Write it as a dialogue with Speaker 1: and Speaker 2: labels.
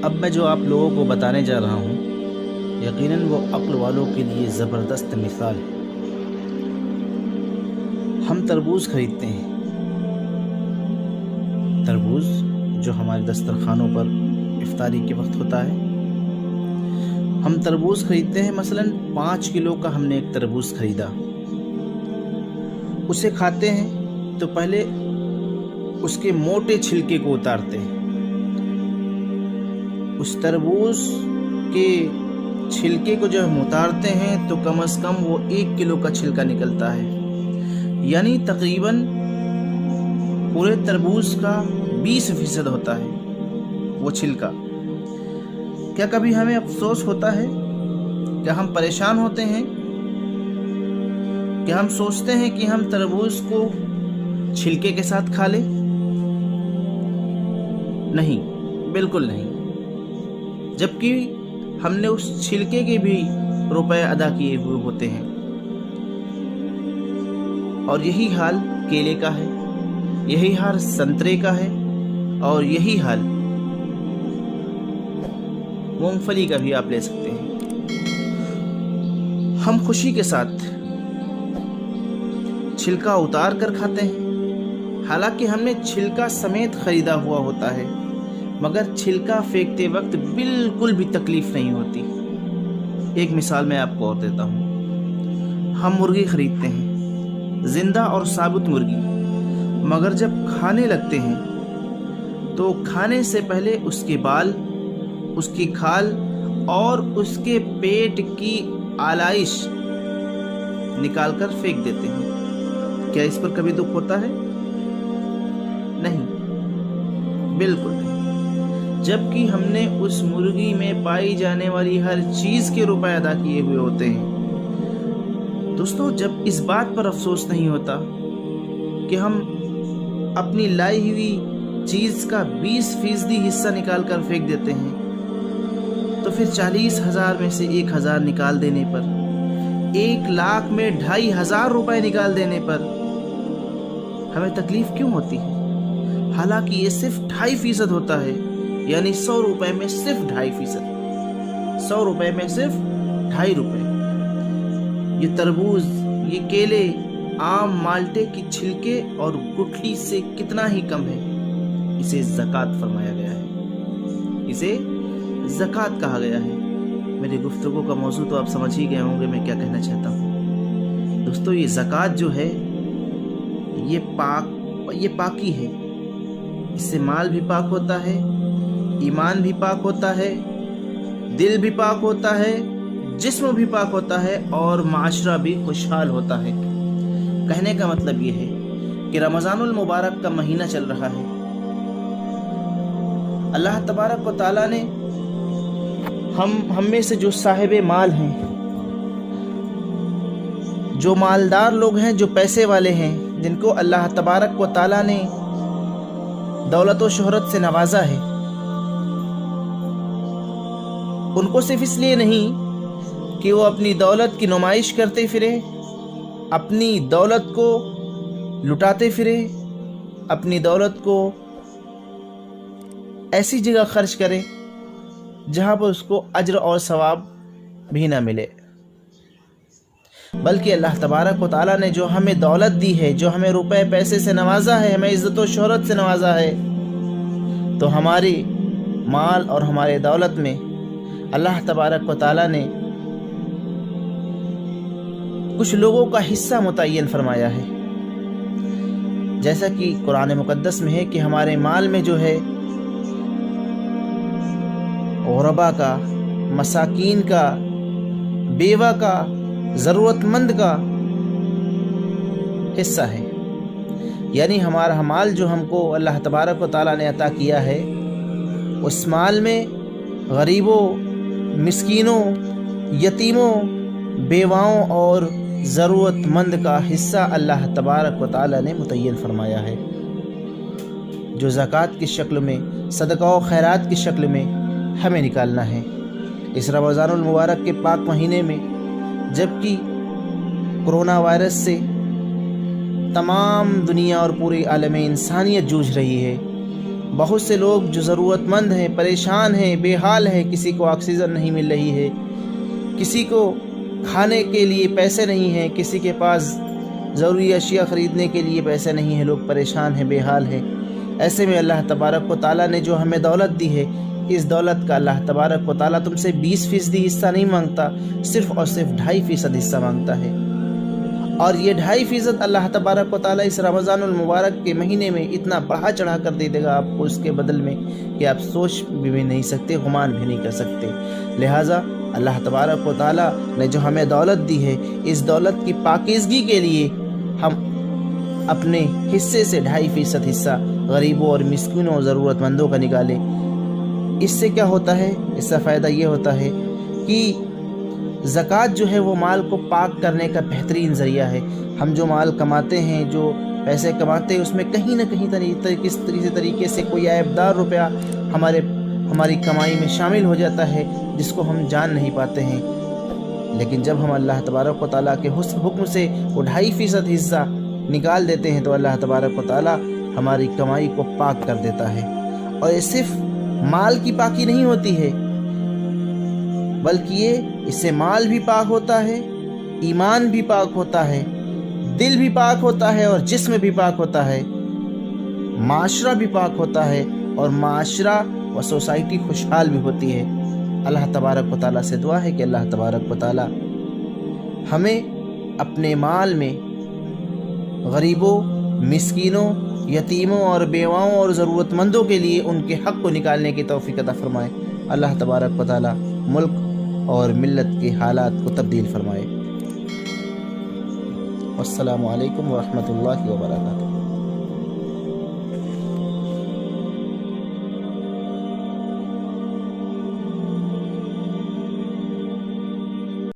Speaker 1: اب میں جو آپ لوگوں کو بتانے جا رہا ہوں یقیناً وہ عقل والوں کے لیے زبردست مثال ہے۔ ہم تربوز خریدتے ہیں، تربوز جو ہمارے دسترخوانوں پر افطاری کے وقت ہوتا ہے۔ ہم تربوز خریدتے ہیں، مثلاً 5 کلو کا ہم نے ایک تربوز خریدا، اسے کھاتے ہیں تو پہلے اس کے موٹے چھلکے کو اتارتے ہیں۔ اس تربوز کے چھلکے کو جب ہم اتارتے ہیں تو کم از کم وہ 1 کلو کا چھلکا نکلتا ہے، یعنی تقریباً پورے تربوز کا 20% ہوتا ہے وہ چھلکا۔ کیا کبھی ہمیں افسوس ہوتا ہے؟ کیا ہم پریشان ہوتے ہیں؟ کیا ہم سوچتے ہیں کہ ہم تربوز کو چھلکے کے ساتھ کھا لیں؟ نہیں، بالکل نہیں، جبکہ ہم نے اس چھلکے کے بھی روپے ادا کیے ہوئے ہوتے ہیں۔ اور یہی حال کیلے کا ہے، یہی حال سنترے کا ہے، اور یہی حال مونگ پھلی کا بھی آپ لے سکتے ہیں۔ ہم خوشی کے ساتھ چھلکا اتار کر کھاتے ہیں، حالانکہ ہم نے چھلکا سمیت خریدا ہوا ہوتا ہے، مگر چھلکا پھینکتے وقت بالکل بھی تکلیف نہیں ہوتی۔ ایک مثال میں آپ کو اور دیتا ہوں۔ ہم مرغی خریدتے ہیں، زندہ اور ثابت مرغی، مگر جب کھانے لگتے ہیں تو کھانے سے پہلے اس کے بال، اس کی کھال اور اس کے پیٹ کی آلائش نکال کر پھینک دیتے ہیں۔ کیا اس پر کبھی دکھ ہوتا ہے؟ نہیں، بالکل نہیں، جبکہ ہم نے اس مرغی میں پائی جانے والی ہر چیز کے روپے ادا کیے ہوئے ہوتے ہیں۔ دوستو، جب اس بات پر افسوس نہیں ہوتا کہ ہم اپنی لائی ہوئی چیز کا 20% حصہ نکال کر پھینک دیتے ہیں، تو پھر 40,000 میں سے 1,000 نکال دینے پر، 1,00,000 میں 2,500 روپے نکال دینے پر ہمیں تکلیف کیوں ہوتی ہے؟ حالانکہ یہ صرف 2.5% ہوتا ہے، یعنی 100 روپے میں صرف 2.5%، 100 روپے میں صرف 2.5 روپے۔ یہ تربوز، یہ کیلے، آم، مالٹے کی چھلکے اور گٹھلی سے کتنا ہی کم ہے۔ اسے زکوٰۃ فرمایا گیا ہے، اسے زکوٰۃ کہا گیا ہے۔ میری گفتگو کا موضوع تو آپ سمجھ ہی گئے ہوں گے میں کیا کہنا چاہتا ہوں۔ دوستو، یہ زکوٰۃ جو ہے یہ پاکی ہے، اس سے مال بھی پاک ہوتا ہے، ایمان بھی پاک ہوتا ہے، دل بھی پاک ہوتا ہے، جسم بھی پاک ہوتا ہے، اور معاشرہ بھی خوشحال ہوتا ہے۔ کہنے کا مطلب یہ ہے کہ رمضان المبارک کا مہینہ چل رہا ہے۔ اللہ تبارک و تعالیٰ نے ہم میں سے جو صاحب مال ہیں، جو مالدار لوگ ہیں، جو پیسے والے ہیں، جن کو اللہ تبارک و تعالیٰ نے دولت و شہرت سے نوازا ہے، ان کو صرف اس لیے نہیں کہ وہ اپنی دولت کی نمائش کرتے پھرے، اپنی دولت کو لٹاتے پھرے، اپنی دولت کو ایسی جگہ خرچ کرے جہاں پر اس کو اجر اور ثواب بھی نہ ملے، بلکہ اللہ تبارک و تعالیٰ نے جو ہمیں دولت دی ہے، جو ہمیں روپے پیسے سے نوازا ہے، ہمیں عزت و شہرت سے نوازا ہے، تو ہماری مال اور ہمارے دولت میں اللہ تبارک و تعالیٰ نے کچھ لوگوں کا حصہ متعین فرمایا ہے۔ جیسا کہ قرآن مقدس میں ہے کہ ہمارے مال میں جو ہے غربا کا، مساکین کا، بیوہ کا، ضرورت مند کا حصہ ہے، یعنی ہمارا مال جو ہم کو اللہ تبارک و تعالیٰ نے عطا کیا ہے، اس مال میں غریبوں، مسکینوں، یتیموں، بیواؤں اور ضرورت مند کا حصہ اللہ تبارک و تعالیٰ نے متعین فرمایا ہے، جو زکوٰۃ کی شکل میں، صدقہ و خیرات کی شکل میں ہمیں نکالنا ہے۔ اس رمضان المبارک کے پاک مہینے میں، جبکہ کرونا وائرس سے تمام دنیا اور پوری عالم انسانیت جوجھ رہی ہے، بہت سے لوگ جو ضرورت مند ہیں، پریشان ہیں، بے حال ہیں، کسی کو آکسیجن نہیں مل رہی ہے، کسی کو کھانے کے لیے پیسے نہیں ہیں، کسی کے پاس ضروری اشیاء خریدنے کے لیے پیسے نہیں ہیں، لوگ پریشان ہیں، بے حال ہیں۔ ایسے میں اللہ تبارک و تعالیٰ نے جو ہمیں دولت دی ہے، اس دولت کا اللہ تبارک و تعالیٰ تم سے 20% حصہ نہیں مانگتا، صرف اور صرف 2.5% حصہ مانگتا ہے۔ اور یہ 2.5% اللہ تبارک و تعالیٰ اس رمضان المبارک کے مہینے میں اتنا بڑھا چڑھا کر دے دے گا آپ کو اس کے بدل میں کہ آپ سوچ بھی نہیں سکتے، گمان بھی نہیں کر سکتے۔ لہٰذا اللہ تبارک و تعالیٰ نے جو ہمیں دولت دی ہے، اس دولت کی پاکیزگی کے لیے ہم اپنے حصے سے 2.5% حصہ غریبوں اور مسکینوں اور ضرورت مندوں کا نکالیں۔ اس سے کیا ہوتا ہے؟ اس سے فائدہ یہ ہوتا ہے کہ زکوٰۃ جو ہے وہ مال کو پاک کرنے کا بہترین ذریعہ ہے۔ ہم جو مال کماتے ہیں، جو پیسے کماتے ہیں، اس میں کہیں نہ کہیں کسی طریقے سے کوئی عیبدار روپیہ ہماری کمائی میں شامل ہو جاتا ہے، جس کو ہم جان نہیں پاتے ہیں۔ لیکن جب ہم اللہ تبارک و تعالیٰ کے حکم سے وہ 2.5% حصہ نکال دیتے ہیں تو اللہ تبارک و تعالیٰ ہماری کمائی کو پاک کر دیتا ہے۔ اور یہ صرف مال کی پاکی نہیں ہوتی ہے، بلکہ اس سے مال بھی پاک ہوتا ہے، ایمان بھی پاک ہوتا ہے، دل بھی پاک ہوتا ہے اور جسم بھی پاک ہوتا ہے، معاشرہ بھی پاک ہوتا ہے اور معاشرہ و سوسائٹی خوشحال بھی ہوتی ہے۔ اللہ تبارک و تعالیٰ سے دعا ہے کہ اللہ تبارک و تعالیٰ ہمیں اپنے مال میں غریبوں، مسکینوں، یتیموں اور بیواؤں اور ضرورت مندوں کے لیے ان کے حق کو نکالنے کی توفیق عطا فرمائے۔ اللہ تبارک و تعالیٰ ملک اور ملت کے حالات کو تبدیل فرمائے۔ السلام علیکم ورحمۃ اللہ وبرکاتہ۔